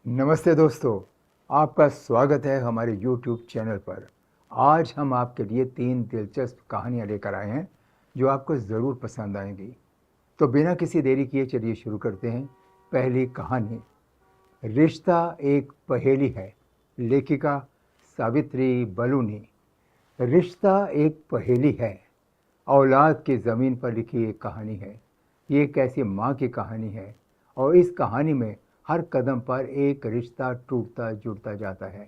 नमस्ते दोस्तों, आपका स्वागत है हमारे YouTube चैनल पर। आज हम आपके लिए 3 दिलचस्प कहानियाँ लेकर आए हैं, जो आपको ज़रूर पसंद आएंगी। तो बिना किसी देरी किए चलिए शुरू करते हैं। पहली कहानी, रिश्ता एक पहेली है। लेखिका सावित्री बलूनी। रिश्ता एक पहेली है, औलाद की ज़मीन पर लिखी एक कहानी है। ये एक ऐसी माँ की कहानी है और इस कहानी में हर कदम पर एक रिश्ता टूटता जुड़ता जाता है।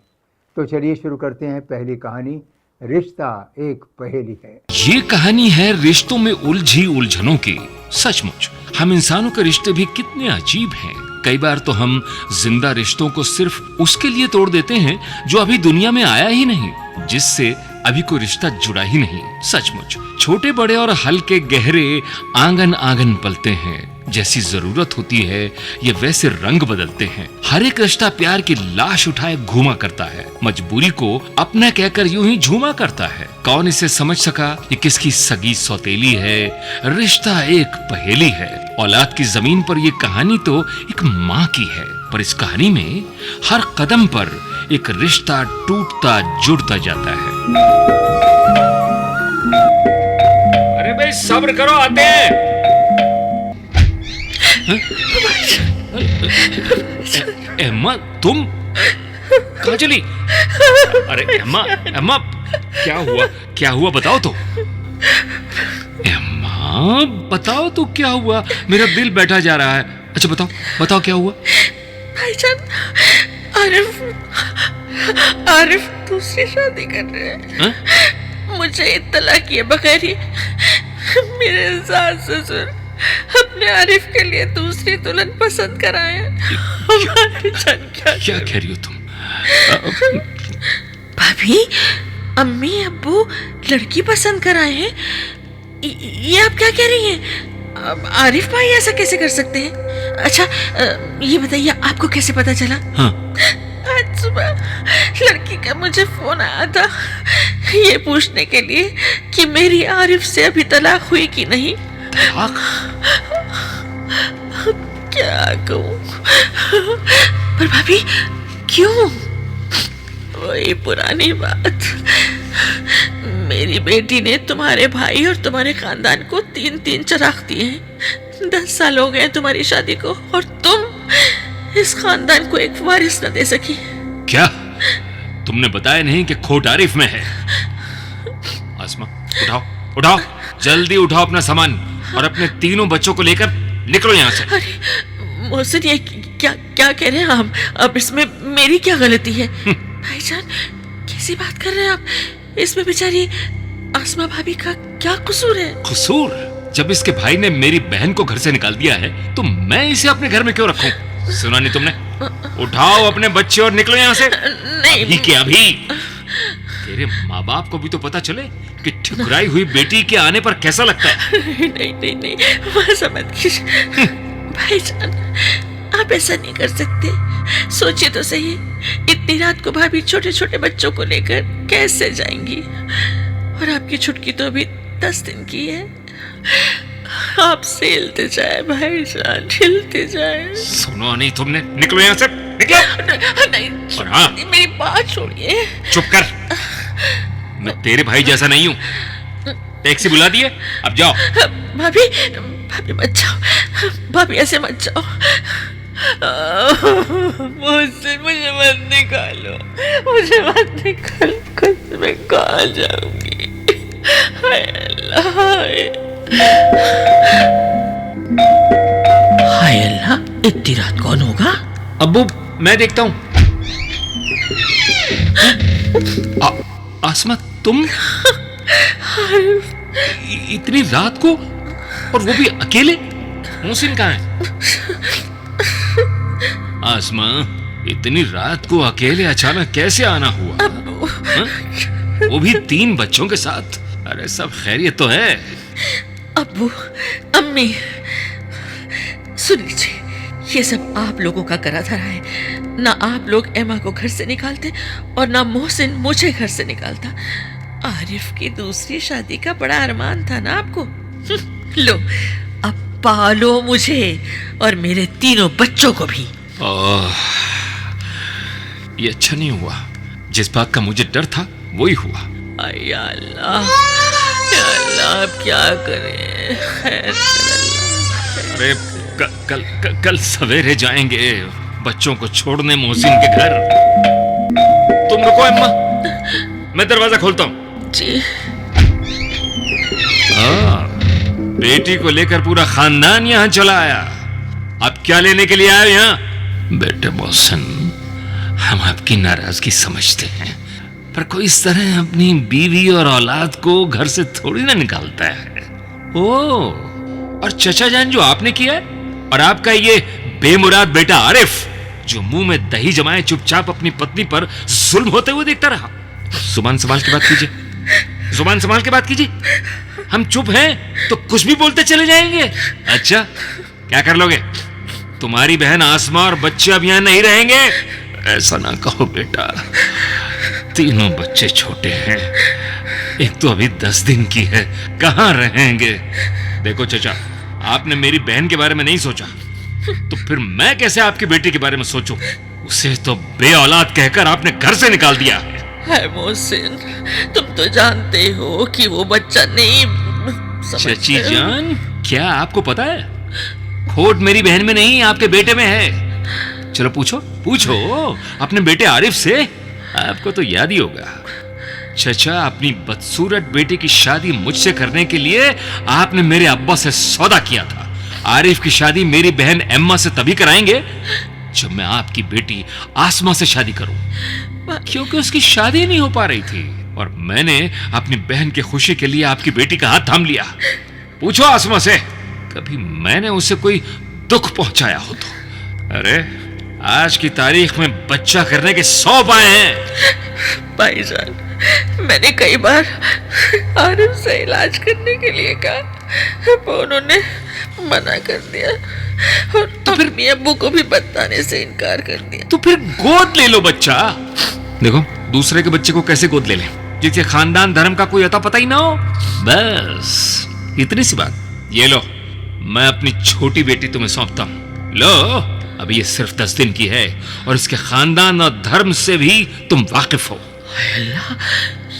तो चलिए शुरू करते हैं पहली कहानी, रिश्ता एक पहेली है। ये कहानी है रिश्तों में उलझी उलझनों की। सचमुच हम इंसानों के रिश्ते भी कितने अजीब हैं। कई बार तो हम जिंदा रिश्तों को सिर्फ उसके लिए तोड़ देते हैं जो अभी दुनिया में आया ही नहीं, जिससे अभी कोई रिश्ता जुड़ा ही नहीं। सचमुच छोटे बड़े और हल्के गहरे आंगन आंगन पलते हैं। जैसी जरूरत होती है ये वैसे रंग बदलते हैं। हर एक रिश्ता प्यार की लाश उठाए घूमा करता है, मजबूरी को अपना कहकर यूं ही झूमा करता है। कौन इसे समझ सका ये किसकी सगी सौतेली है। रिश्ता एक पहेली है। औलाद की जमीन पर ये कहानी तो एक माँ की है, पर इस कहानी में हर कदम पर एक रिश्ता टूटता जुड़ता जाता है। अरे भाई सब्र करो, आते हैं। एम्मा, तुम कहाँ चली? अरे एम्मा, एम्मा, क्या हुआ बताओ तो। एम्मा बताओ तो क्या हुआ, मेरा दिल बैठा जा रहा है। अच्छा बताओ क्या हुआ। भाईजान, आरिफ दूसरी शादी कर रहे हैं। मुझे इत्तला किए बगैर ही मेरे सास ससुर अपने आरिफ के लिए दूसरी दुल्हन पसंद कराए। क्या कह रही हो तुम? भाभी, अम्मी अब्बू लड़की पसंद कराए हैं, ये आप क्या कह रही हैं? अब आरिफ भाई ऐसा कैसे कर सकते हैं? अच्छा ये बताइए, आपको कैसे पता चला? हाँ। आज सुबह लड़की का मुझे फोन आया था, ये पूछने के लिए कि मेरी आरिफ से अभी तलाक हुई कि नहीं। क्या कहूँ, पर भाभी क्यों? वही पुरानी बात, मेरी बेटी ने तुम्हारे भाई और तुम्हारे खानदान को 3-3 चराग दिए हैं। 10 साल हो गए तुम्हारी शादी को और तुम इस खानदान को एक वारिस न दे सकी। क्या तुमने बताया नहीं कि खोट आरिफ में है? आसमा, उठाओ जल्दी उठाओ अपना सामान और अपने तीनों बच्चों को लेकर निकलो यहाँ से। अरे मोहसिन, ये क्या कह रहे हैं आप? अब इसमें मेरी क्या गलती है? भाईजान कैसी बात कर रहे हैं आप? इसमें बेचारी आसमा भाभी का क्या कसूर है? कसूर? जब इसके भाई ने मेरी बहन को घर से निकाल दिया है तो मैं इसे अपने घर में क्यों रखूं? सुना नहीं तुमने? उठाओ अपने बच्चे और निकलो यहाँ से। नहीं अभी के अभी। तेरे माँ बाप को भी तो पता चले कि ठुकराई हुई बेटी के आने पर कैसा लगता है। नहीं, वैसा मत कीजिए भाईजान, आप ऐसा नहीं कर सकते। सोचिए तो सही, इतनी रात को भाभी छोटे छोटे बच्चों को लेकर कैसे जाएंगी? और आपकी छुटकी तो अभी 10 दिन की है। आप से हिलते जाए भाईजान, हिलते जाए। सुनो नहीं तुमने? निकलो यहाँ से, निकलो। नहीं, और हाँ, मेरी बात छोड़िए। चुप कर। मैं तेरे भाई जैसा नहीं हूँ। टैक्सी बुला दिए, अब जाओ। भाभी मत जाओ, भाभी ऐसे मत जाओ। मुझसे मुझे मत निकालो, मुझे मत निकालो, खुद मैं कहाँ जाऊंगी? हाय अल्लाह, हाय अल्लाह, इतनी रात कौन होगा? अब्बू मैं देखता हूँ। आसमा तुम इतनी रात को, और वो भी अकेले? मोहसिन कहाँ है? आसमा इतनी रात को अकेले अचानक कैसे आना हुआ? वो भी 3 बच्चों के साथ। अरे सब खैरियत तो है? अब्बू अम्मी सुन लीजिए, ये सब आप लोगों का करा धरा है। ना आप लोग एमा को घर से निकालते और ना मोहसिन मुझे घर से निकालता। आरिफ की दूसरी शादी का बड़ा अरमान था ना आपको। लो अब पालो मुझे और मेरे तीनों बच्चों को भी। ये अच्छा नहीं हुआ। जिस बात का मुझे डर था वही हुआ। या अल्लाह, या अल्लाह, अब क्या करें? खैर कर अल्लाह। अरे कल सवेरे जाएंगे बच्चों को छोड़ने मोहसिन के घर। तुम रुको अम्मा, मैं दरवाजा खोलता हूँ। जी। बेटी को लेकर पूरा खानदान यहाँ चला आया। अब क्या लेने के लिए आए यहाँ? बेटे मोहसिन, हम आपकी नाराजगी समझते हैं, पर कोई इस तरह अपनी बीवी और औलाद को घर से थोड़ी ना निकालता है। ओ, और चचा जान जो आपने किया है, और आपका ये बेमुराद बेटा आरिफ जो मुंह में दही जमाए चुपचाप अपनी पत्नी पर जुल्म होते हुए देखता रहा। जुबान संभाल के बात कीजिए, जुबान संभाल के बात कीजिए। हम चुप हैं तो कुछ भी बोलते चले जाएंगे। अच्छा, क्या कर लोगे? तुम्हारी बहन आसमा और बच्चे अब यहां नहीं रहेंगे। ऐसा ना कहो बेटा, तीनों बच्चे छोटे हैं, एक तो अभी 10 दिन की है, कहां रहेंगे? देखो चचा, आपने मेरी बहन के बारे में नहीं सोचा, तो फिर मैं कैसे आपकी बेटी के बारे में सोचूं? उसे तो बे औलाद कहकर आपने घर से निकाल दिया। है मोहसिन, तुम तो जानते हो कि वो बच्चा नहीं। चची जान, क्या आपको पता है खोट मेरी बहन में नहीं आपके बेटे में है? चलो पूछो पूछो अपने बेटे आरिफ से, आपको तो याद ही होगा। चचा, अपनी बदसूरत बेटी की शादी मुझसे करने के लिए आपने मेरे अब्बा से सौदा किया था। आरिफ की शादी मेरी बहन एम्मा से तभी कराएंगे जब मैं आपकी बेटी आसमा से शादी करूं, क्योंकि उसकी शादी नहीं हो पा रही थी और मैंने अपनी बहन की खुशी के लिए आपकी बेटी का हाथ थाम लिया। पूछो आसमा से, कभी मैंने उसे कोई दुख पहुंचाया हो तो? अरे आज की तारीख में बच्चा करने के 100 उपाय हैं। भाईजान, मैंने कई बार आरिफ से इलाज करने के लिए कहा, वो उन्होंने मना कर दिया और तो फिर अपने अब्बू को भी बताने से इनकार कर दिया। तो फिर गोद ले लो बच्चा। देखो, दूसरे के बच्चे को कैसे गोद ले लें जिसके खानदान धर्म का कोई अता पता ही ना हो? बस इतनी सी बात। ये लो, मैं अपनी छोटी बेटी तुम्हें सौंपता हूं। लो, अभी ये सिर्फ 10 दिन की है और इसके खानदान और धर्म से भी तुम वाकिफ हो। अल्लाह,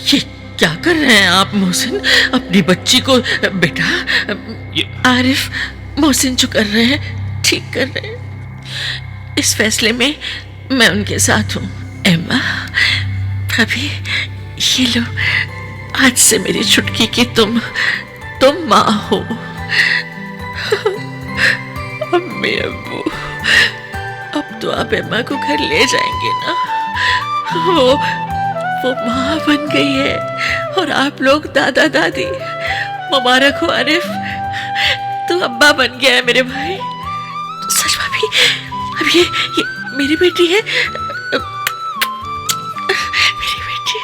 ये क्या कर रहे हैं आप मोहसिन? अपनी बच्ची को बेटा आरिफ, मोहसिन जो कर रहे हैं ठीक कर रहे हैं। इस फैसले में मैं उनके साथ हूँ। एम्मा, भाभी, ये लो, आज से मेरी छुटकी की तुम माँ हो। अम्मी, अब्बू, अब तो आप एम्मा को घर ले जाएंगे ना? वो माँ बन गई है और आप लोग दादा दादी। मुबारक हो आरिफ, तू अब्बा बन गया है मेरे भाई। सच भाभी, अब ये मेरी बेटी है, मेरी बेटी।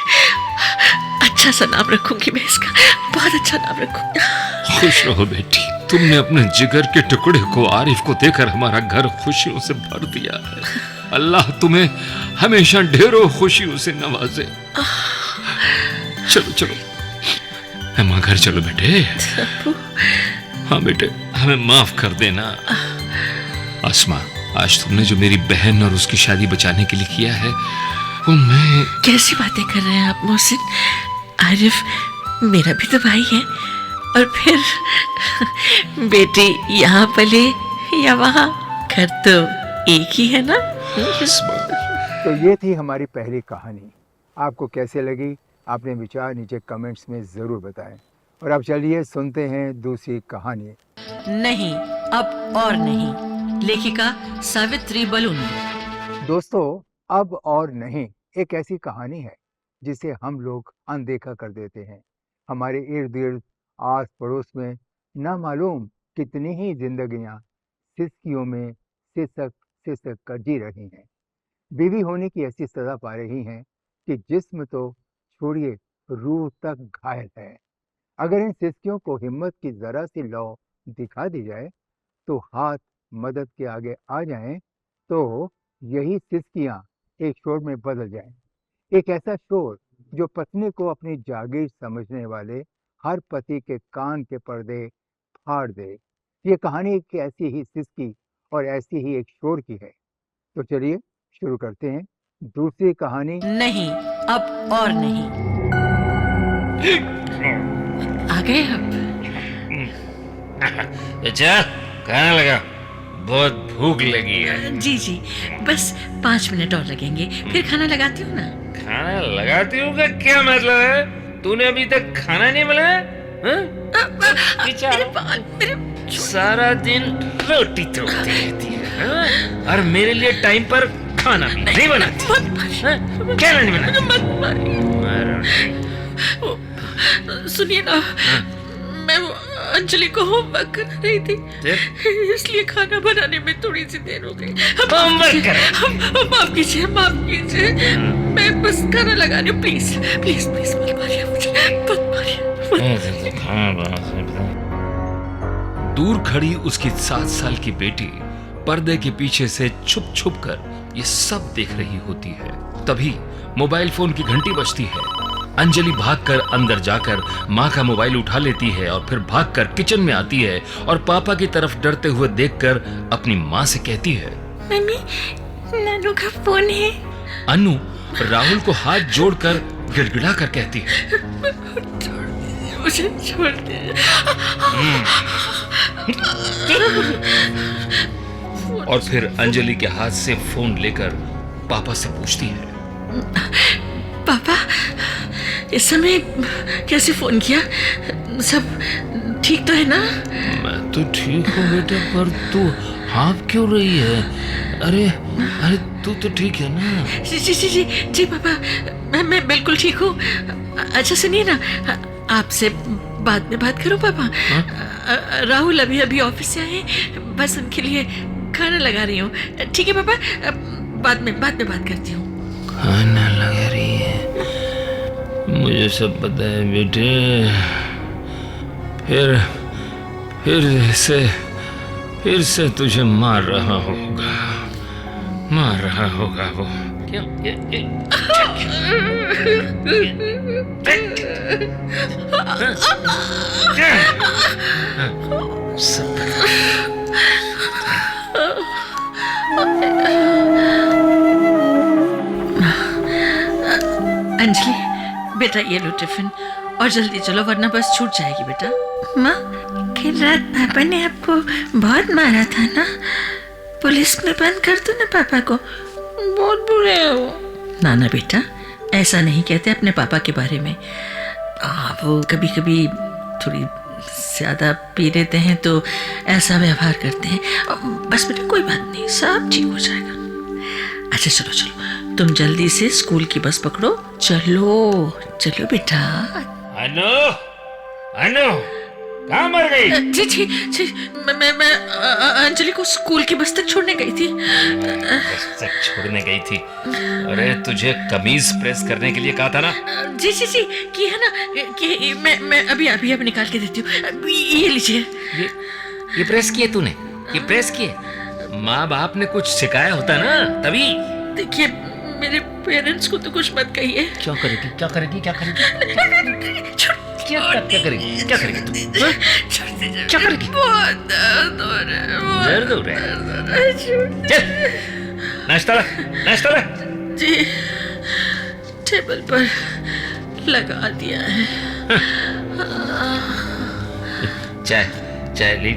अच्छा सा नाम रखूंगी मैं इसका, बहुत अच्छा नाम रखूंगी। खुश रहो बेटी, तुमने अपने जिगर के टुकड़े को आरिफ को देकर हमारा घर खुशियों से भर दिया है। अल्लाह तुम्हें हमेशा ढेरों खुशियों से नवाजे। चलो चलो अम्मा, घर चलो बेटे। हाँ बेटे, हमें माफ कर देना। आसमा, आज तुमने जो मेरी बहन और उसकी शादी बचाने के लिए किया है वो मैं... कैसी बातें कर रहे हैं आप मोहसिन? आरिफ मेरा भी तो भाई है, और फिर बेटी यहाँ पले या वहाँ, घर तो एक ही है ना? तो ये थी हमारी पहली कहानी। आपको कैसे लगी? अपने विचार नीचे कमेंट्स में ज़रूर बताएं। और अब चलिए सुनते हैं दूसरी कहानी। नहीं, अब और नहीं। लेखिका सावित्री बलूनी। दोस्तों, अब और नहीं एक ऐसी कहानी है जिसे हम लोग अनदेखा कर देते हैं। हमारे इर्द गिर्द, आस पड़ोस में ना मालूम कितनी ही जिंदगियां सिसकियों में सिसक सिसक कर जी रही हैं। बीवी होने की ऐसी सजा पा रही हैं कि जिस्म तो छोड़िए, रूह तक घायल है। अगर इन सिसकियों को हिम्मत की जरा सी लौ दिखा दी जाए, तो हाथ मदद के आगे आ जाएं, तो यही सिसकियां एक शोर में बदल जाएं। एक ऐसा शोर जो पत्नी को अपनी जागीर समझने वाले हर पति के कान के पर्दे फाड़ दे। ये कहानी एक ऐसी ही सिसकी और ऐसी ही एक शोर की है। तो चलिए शुरू करते हैं दूसरी कहानी नहीं, अब और नहीं। आ गए अब? अच्छा, खाना लगा, बहुत भूख लगी है। जी जी, बस 5 मिनट और लगेंगे, फिर खाना लगाती हूँ ना। खाना लगाती हूँ का क्या मतलब है? तूने अभी तक खाना नहीं बनाया? हाँ? सारा दिन रोटी तोड़ती रहती है, हाँ? और मेरे लिए टाइम पर खाना भी नहीं बनाती। हाँ? क्या नहीं बनाती? सुनिए ना, मैं वो अंजलि को होमवर्क करा रही थी, इसलिए खाना बनाने में थोड़ी सी देर हो गई। माफ कीजिए, माफ कीजिए, मैं बस खाना लगा रही हूँ। प्लीज प्लीज प्लीज मत मारिए मुझे, मत मारिए। दूर खड़ी उसकी 7 साल की बेटी पर्दे के पीछे से छुप छुप कर ये सब देख रही होती है। तभी मोबाइल फोन की घंटी बजती है। अंजलि भागकर अंदर जाकर माँ का मोबाइल उठा लेती है और फिर भागकर किचन में आती है और पापा की तरफ डरते हुए देखकर अपनी माँ से कहती है, मम्मी, नानू का फोन है। अनु राहुल को हाथ जोड़कर गिड़गिड़ा कर कहती है, मुझे छोड़ दीजिए। और फिर अंजलि के हाथ से फोन लेकर पापा से पूछती है, पापा, इस समय कैसे फोन किया? सब ठीक तो है ना? मैं तो ठीक हूँ बेटा, पर तू हाँफ क्यों रही है? अरे अरे तू तो ठीक है ना? जी जी जी जी जी पापा, मैं बिल्कुल ठीक हूँ। अच्छा सुनिए ना, आपसे बाद में बात करूँ पापा? राहुल अभी अभी ऑफिस से आए, बस उनके लिए खाना लगा रही हूँ। ठीक है पापा, बाद में बात करती हूँ। खाना लगा रही है? मुझे सब पता है बेटे। फिर से तुझे मार रहा होगा वो। क्यों? सब अंजलि, बेटा ये लो टिफिन, और जल्दी चलो वरना बस छूट जाएगी बेटा। माँ, कल रात पापा ने आपको बहुत मारा था ना? पुलिस में बंद कर दो ना पापा को, बहुत बुरे है वो। ना बेटा, ऐसा नहीं कहते अपने पापा के बारे में। वो कभी कभी थोड़ी ज्यादा पी लेते हैं तो ऐसा व्यवहार करते हैं। बस बेटा कोई बात नहीं, सब ठीक हो जाएगा। अच्छा चलो चलो, तुम जल्दी से स्कूल की बस पकड़ो। चलो बेटा। अनु कहाँ मर गई? जी जी जी, मैं अंजलि को स्कूल की बस तक छोड़ने गई थी। अरे तुझे कमीज प्रेस करने के लिए कहा था ना? जी जी जी, की है ना, कि मैं अभी निकाल के देती हूँ। ये लीजिए। ये प्रेस किए तूने? ये प्रेस किए? माँ बाप ने कुछ सिखाया होता ना तभी। देखिए, मेरे पेरेंट्स को तो कुछ मत कहिए। क्या करेगी? क्या करेगी तू? क्या करेगी? बहुत दर्द हो रहा है। चल, नाश्ता ला। जी, टेबल पर लगा दिया है। चाय ले।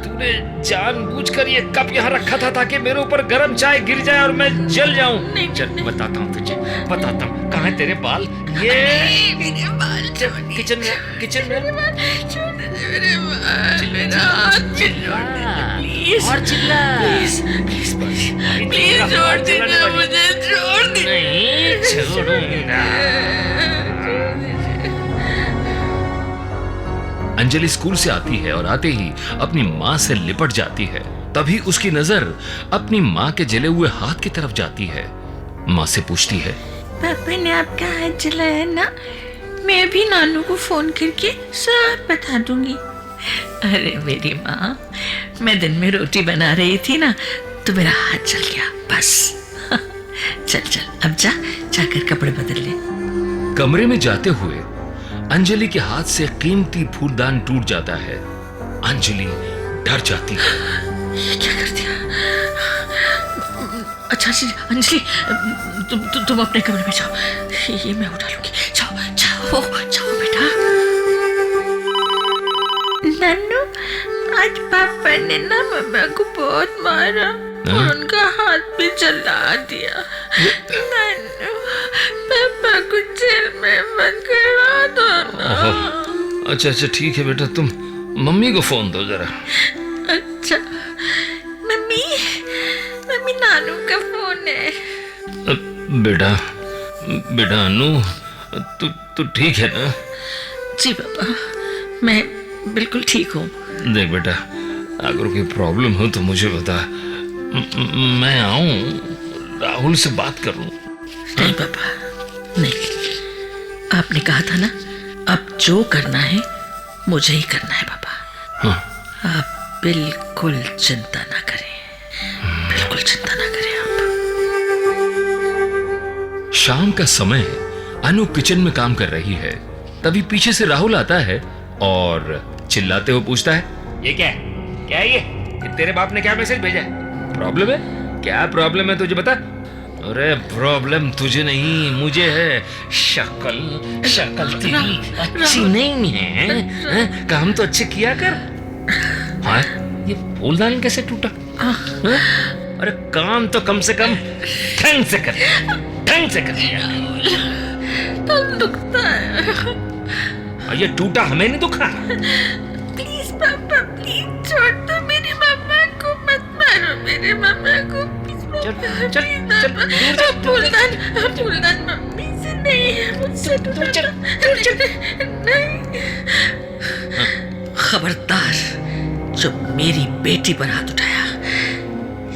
तूने जानबूझकर ये कप यहाँ रखा था ताकि मेरे ऊपर गरम चाय गिर जाए और मैं जल जाऊं। नहीं, चल बताता हूँ तुझे, कहाँ है तेरे बाल? ये मेरे बाल किचन में। मेरे बाल, मेरा हाथ प्लीज, और चिल्ला। प्लीज छोड़ दीजिए मुझे, छोड़ दीजिए। नहीं छोड़ूंगा। अंजलि स्कूल से आती है और आते ही अपनी माँ से लिपट जाती है। तभी उसकी नजर अपनी माँ के जले हुए हाथ की तरफ जाती है। माँ से पूछती है, पापा ने आपका हाथ जलाया ना? मैं भी नानू को फोन करके सब बता दूंगी। अरे मेरी माँ, मैं दिन में रोटी बना रही थी ना, तो मेरा हाथ जल गया बस। चल अब जाकर कपड़े बदल ले। कमरे में जाते हुए अंजलि के हाथ से कीमती फूलदान टूट जाता है। अंजलि डर जाती है। ये क्या कर दिया? अच्छा जी अंजलि, तुम अपने कमरे में जाओ, ये मैं उठा लूंगी। जाओ जाओ जाओ बेटा। नन्नू, आज पापा ने ना मम्मा को बहुत मारा और उनका हाथ भी जला दिया। नन्नू, पापा को जेल में बंद करवा दो ना। अच्छा अच्छा ठीक है बेटा, तुम मम्मी को फोन दो जरा। अच्छा मम्मी, मम्मी नानू का फोन है। बेटा बेटा अनु, तू ठीक है ना? जी पापा, मैं बिल्कुल ठीक हूँ। देख बेटा, अगर कोई प्रॉब्लम हो तो मुझे बता, मैं आऊं राहुल से बात करूं। नहीं पापा, नहीं, आपने कहा था ना, अब जो करना है मुझे ही करना है पापा। हाँ। आप बिल्कुल चिंता ना करें, बिल्कुल चिंता ना करें आप। शाम का समय है, अनु किचन में काम कर रही है। तभी पीछे से राहुल आता है और चिल्लाते हुए पूछता है, ये क्या है? क्या है ये तेरे बाप ने क्या मैसेज भेजा है? प्रॉब्लम है? क्या प्रॉब्लम है तुझे बता? अरे प्रॉब्लम तुझे नहीं मुझे है। शक्ल तेरी अच्छी नहीं है, काम तो अच्छे किया कर। हाँ, ये फूलदान कैसे टूटा? अरे काम तो कम से कम ढंग से कर, ढंग से कर लिया। दुखता है। और ये टूटा हमें नहीं दुखा। प्लीज पापा, प्लीज छोड़ दो मेरी मम्मा को, मत मारो मेरे मम्मा को। फूलदान मम्मी से नहीं है, मुझसे नहीं। खबरदार, जो मेरी बेटी पर हाथ उठाया,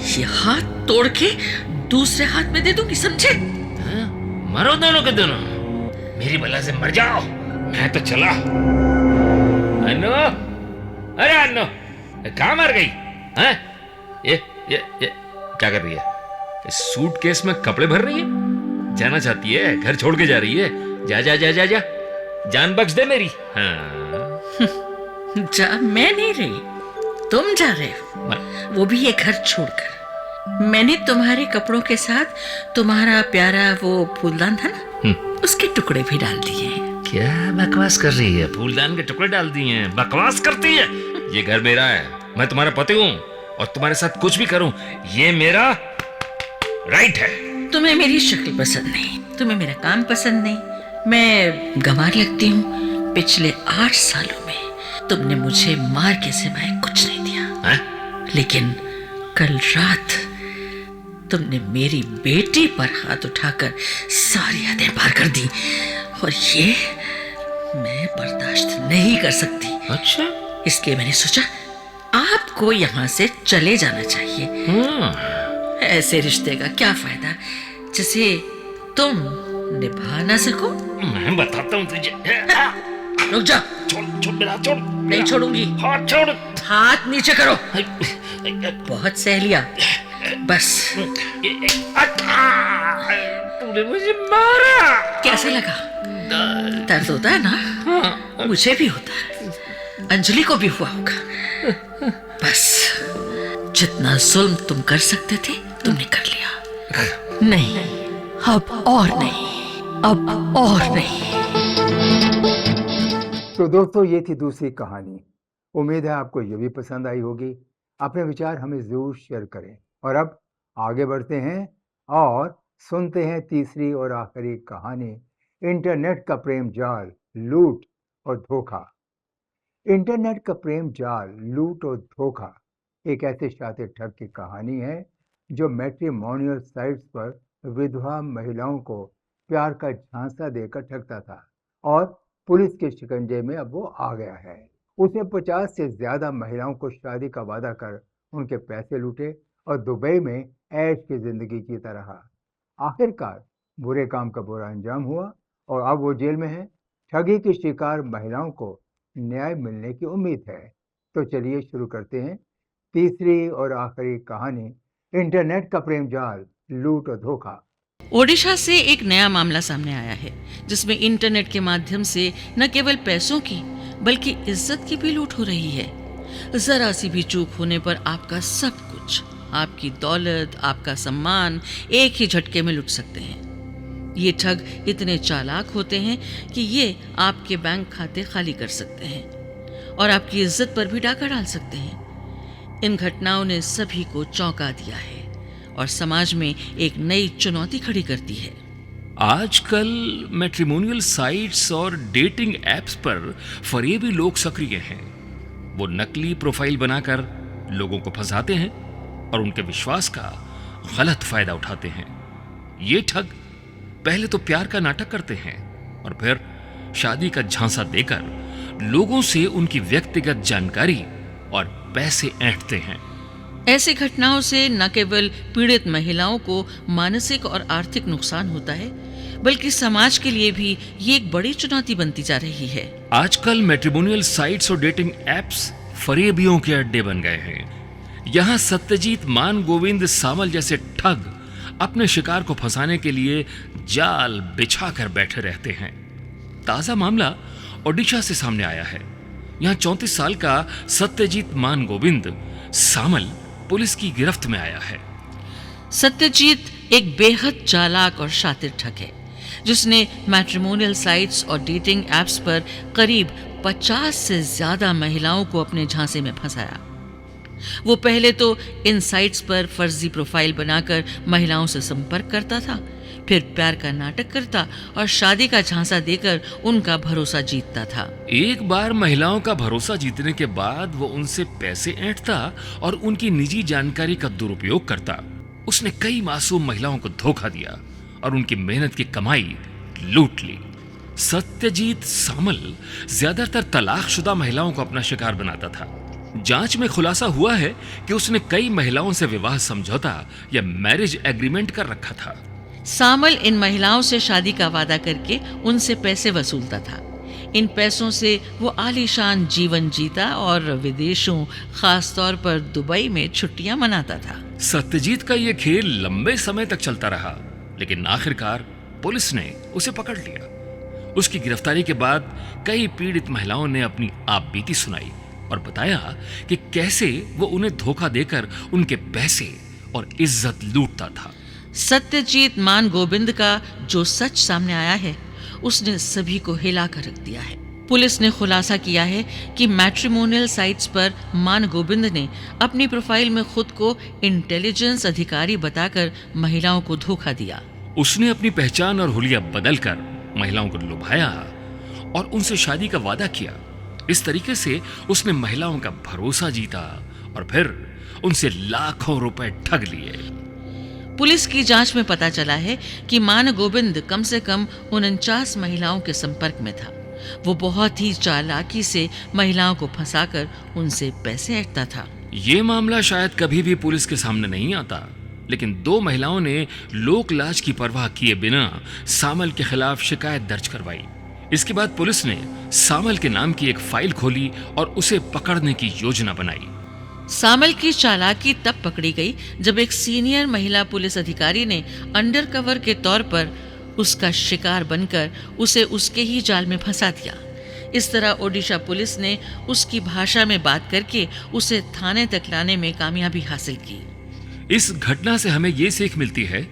ये हाथ तोड़ के दूसरे हाथ में दे दूंगी, समझे? मरो दोनों के दोनों, मेरी बला से मर जाओ, मैं तो चला। अनु, अरे अनु, कहाँ मर गई? हैं? ये क्या कर रही है? सूटकेस में कपड़े भर रही है? जाना चाहती है? घर छोड़ के जा रही है? जा जा जा जा जा, जान बख्श दे मेरी। हाँ। जा, मैं नहीं रही, तुम जा रहे हो, वो भी ये घर छोड़कर। मैंने तुम्हारे कपड़ों के साथ तुम्हारा प्यारा वो फूलदान था ना, उसके टुकड़े भी डाल दिए हैं। क्या बकवास कर रही है? फूलदान के टुकड़े डाल दिए हैं? बकवास करती है। ये घर मेरा है, मैं तुम्हारा पति हूँ, और तुम्हारे साथ कुछ भी करूं ये मेरा राइट है। तुम्हें मेरी शक्ल पसंद नहीं, तुम्हें मेरा काम पसंद नहीं, मैं गंवार लगती हूँ। पिछले 8 सालों में तुमने मुझे मार के सिवाय कुछ नहीं दिया है? लेकिन कल रात तुमने मेरी बेटी पर हाथ उठाकर सारी हदें पार कर दी, और ये मैं बर्दाश्त नहीं कर सकती। अच्छा, इसलिए मैंने सोचा आपको यहाँ से चले जाना चाहिए। ऐसे रिश्ते का क्या फायदा जिसे तुम निभा ना सको? मैं बताता हूँ तुझे। रुक जा। छोड़ मेरा, छोड़। नहीं छोड़ूंगी। हाथ छोड़। हाथ नीचे करो। बहुत सह लिया, बस। तूने मुझे मारा। कैसा लगा? दर्द होता है ना? मुझे भी होता है, अंजलि को भी हुआ होगा। बस जितना जुल्म तुम कर सकते थे तुमने कर लिया। नहीं, अब और नहीं, अब और नहीं। तो दोस्तों, ये थी दूसरी कहानी। उम्मीद है आपको ये भी पसंद आई होगी। अपने विचार हमें ज़रूर शेयर करें। और अब आगे बढ़ते हैं और सुनते हैं तीसरी और आखिरी कहानी, इंटरनेट का प्रेम जाल, लूट और धोखा। इंटरनेट का प्रेम जाल, लूट और धोखा एक ऐसे शातिर ठग की कहानी है जो मैट्रिमोनियल साइट्स पर विधवा महिलाओं को प्यार का झांसा देकर ठगता था और पुलिस के शिकंजे में अब वो आ गया है। उसने 50 से ज़्यादा महिलाओं को शादी का वादा कर उनके पैसे लूटे और दुबई में ऐश की ज़िंदगी जीता रहा। आखिरकार बुरे काम का बुरा अंजाम हुआ और अब वो जेल में है। ठगी की शिकार महिलाओं को न्याय मिलने की उम्मीद है। तो चलिए शुरू करते हैं तीसरी और आखिरी कहानी, इंटरनेट का प्रेम जाल, लूट और धोखा। ओडिशा से एक नया मामला सामने आया है जिसमें इंटरनेट के माध्यम से न केवल पैसों की बल्कि इज्जत की भी लूट हो रही है। जरा सी भी चूक होने पर आपका सब कुछ, आपकी दौलत, आपका सम्मान एक ही झटके में लुट सकते हैं। ये ठग इतने चालाक होते हैं कि ये आपके बैंक खाते खाली कर सकते हैं और आपकी इज्जत पर भी डाका डाल सकते हैं। इन घटनाओं ने सभी को चौंका दिया है और समाज में एक नई चुनौती खड़ी करती है। आजकल मैट्रिमोनियल साइट्स और डेटिंग एप्स पर फरेबी लोग सक्रिय हैं। वो नकली प्रोफाइल बनाकर लोगों को फंसाते हैं और उनके विश्वास का गलत फायदा उठाते हैं। ये ठग पहले तो प्यार का नाटक करते हैं और फिर शादी का झांसा देकर लोगों से उनकी व्यक्तिगत जानकारी और पैसे ऐंठते हैं। ऐसी घटनाओं से न केवल पीड़ित महिलाओं को मानसिक और आर्थिक नुकसान होता है बल्कि समाज के लिए भी ये एक बड़ी चुनौती बनती जा रही है। आजकल मैट्रिमोनियल साइट्स और डेटिंग एप्स फरेबियों के अड्डे बन गए हैं। यहाँ सत्यजीत मान गोविंद सामल जैसे ठग अपने शिकार को फंसाने के लिए जाल बिछाकर बैठे रहते हैं। ताजा मामला ओडिशा से सामने आया है। यहाँ 34 साल का सत्यजीत मान गोविंद सामल पुलिस की गिरफ्त में आया है। सत्यजीत एक बेहद चालाक और शातिर ठग है जिसने मैट्रिमोनियल साइट्स और डेटिंग एप्स पर करीब 50 से ज्यादा महिलाओं को अपने झांसे में फंसाया। वो पहले तो इन साइट्स पर फर्जी प्रोफाइल बनाकर महिलाओं से संपर्क करता था, फिर प्यार का नाटक करता और शादी का झांसा देकर उनका भरोसा जीतता था। एक बार महिलाओं का भरोसा जीतने के बाद वो उनसे पैसे ऐंठता और उनकी निजी जानकारी का दुरुपयोग करता। उसने कई मासूम महिलाओं को धोखा दिया और उनकी मेहनत की कमाई लूट ली। सत्यजीत सामल ज्यादातर तलाकशुदा महिलाओं को अपना शिकार बनाता था। जांच में खुलासा हुआ है कि उसने कई महिलाओं से विवाह समझौता या मैरिज एग्रीमेंट कर रखा था। सामल इन महिलाओं से शादी का वादा करके उनसे पैसे वसूलता था। इन पैसों से वो आलीशान जीवन जीता और विदेशों, खास तौर पर दुबई में छुट्टियां मनाता था। सत्यजीत का यह खेल लंबे समय तक चलता रहा, लेकिन आखिरकार पुलिस ने उसे पकड़ लिया। उसकी गिरफ्तारी के बाद कई पीड़ित महिलाओं ने अपनी आपबीती सुनाई और बताया कि कैसे वो उन्हें धोखा देकर उनके पैसे और इज्जत लूटता था। सत्यजीत मान गोविंद का जो सच सामने आया है उसने सभी को हिला कर रख दिया है। पुलिस ने खुलासा किया है कि मैट्रिमोनियल साइट्स पर मान गोविंद ने अपनी प्रोफाइल में खुद को इंटेलिजेंस अधिकारी बताकर महिलाओं को धोखा दिया। उसने अपनी पहचान और हुलिया बदलकर महिलाओं को लुभाया और उनसे शादी का वादा किया। इस तरीके से उसने महिलाओं का भरोसा जीता और फिर उनसे लाखों रुपए ठग लिए। पुलिस की जांच में पता चला है कि मान गोविंद कम से कम 49 महिलाओं के संपर्क में था। वो बहुत ही चालाकी से महिलाओं को फंसाकर उनसे पैसे ऐंठता था। ये मामला शायद कभी भी पुलिस के सामने नहीं आता, लेकिन 2 महिलाओं ने लोक लाज की परवाह किए बिना सामल के खिलाफ शिकायत दर्ज करवाई। इसके बाद पुलिस ने सामल के नाम की एक फाइल खोली और उसे पकड़ने की योजना बनाई। सामल की चालाकी तब पकड़ी गई जब एक सीनियर महिला पुलिस अधिकारी ने अंडरकवर के तौर पर उसका शिकार बनकर उसे उसके ही जाल में फंसा दिया। इस तरह ओडिशा पुलिस ने उसकी भाषा में बात करके उसे थाने तक लाने में कामयाबी हासिल की। इस घटना से हमें ये सीख मिलती है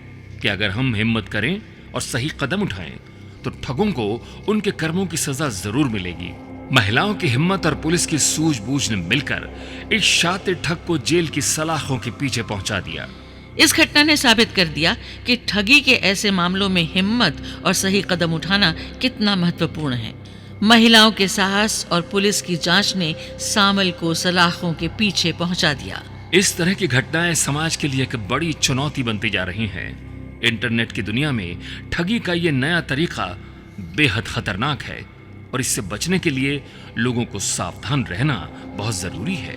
कि अगर हम हिम्मत करें और सही कदम उठाएं तो ठगों को उनके कर्मों की सजा जरूर मिलेगी। महिलाओं की हिम्मत और पुलिस की सूझबूझ ने मिलकर एक शातिर ठग को जेल की सलाखों के पीछे पहुंचा दिया। इस घटना ने साबित कर दिया कि ठगी के ऐसे मामलों में हिम्मत और सही कदम उठाना कितना महत्वपूर्ण है। महिलाओं के साहस और पुलिस की जांच ने सामल को सलाखों के पीछे पहुंचा दिया। इस तरह की घटनाएं समाज के लिए एक बड़ी चुनौती बनती जा रही हैं। इंटरनेट की दुनिया में ठगी का ये नया तरीका बेहद खतरनाक है और इससे बचने के लिए लोगों को सावधान रहना बहुत जरूरी है।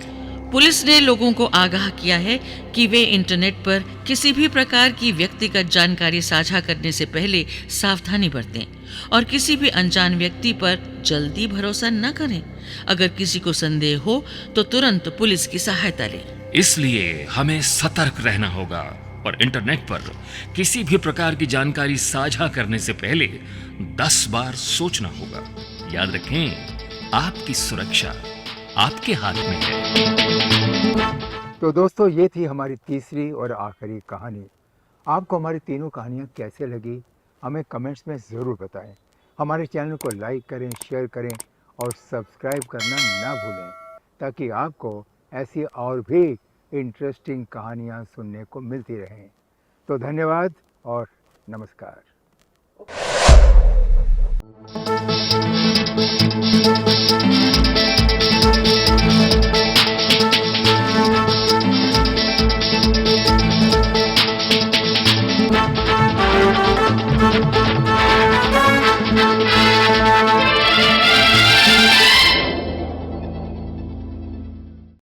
पुलिस ने लोगों को आगाह किया है कि वे इंटरनेट पर किसी भी प्रकार की व्यक्तिगत जानकारी साझा करने से पहले सावधानी बरतें और किसी भी अनजान व्यक्ति पर जल्दी भरोसा न करें। अगर किसी को संदेह हो तो तुरंत पुलिस की सहायता लें। इसलिए हमें सतर्क रहना होगा और इंटरनेट पर किसी भी प्रकार की जानकारी साझा करने से पहले 10 बार सोचना होगा। याद रखें, आपकी सुरक्षा आपके हाथ में है। तो दोस्तों, ये थी हमारी तीसरी और आखिरी कहानी। आपको हमारी तीनों कहानियाँ कैसे लगी, हमें कमेंट्स में ज़रूर बताएं। हमारे चैनल को लाइक करें, शेयर करें और सब्सक्राइब करना ना भूलें, ताकि आपको ऐसी और भी इंटरेस्टिंग कहानियाँ सुनने को मिलती रहें। तो धन्यवाद और नमस्कार।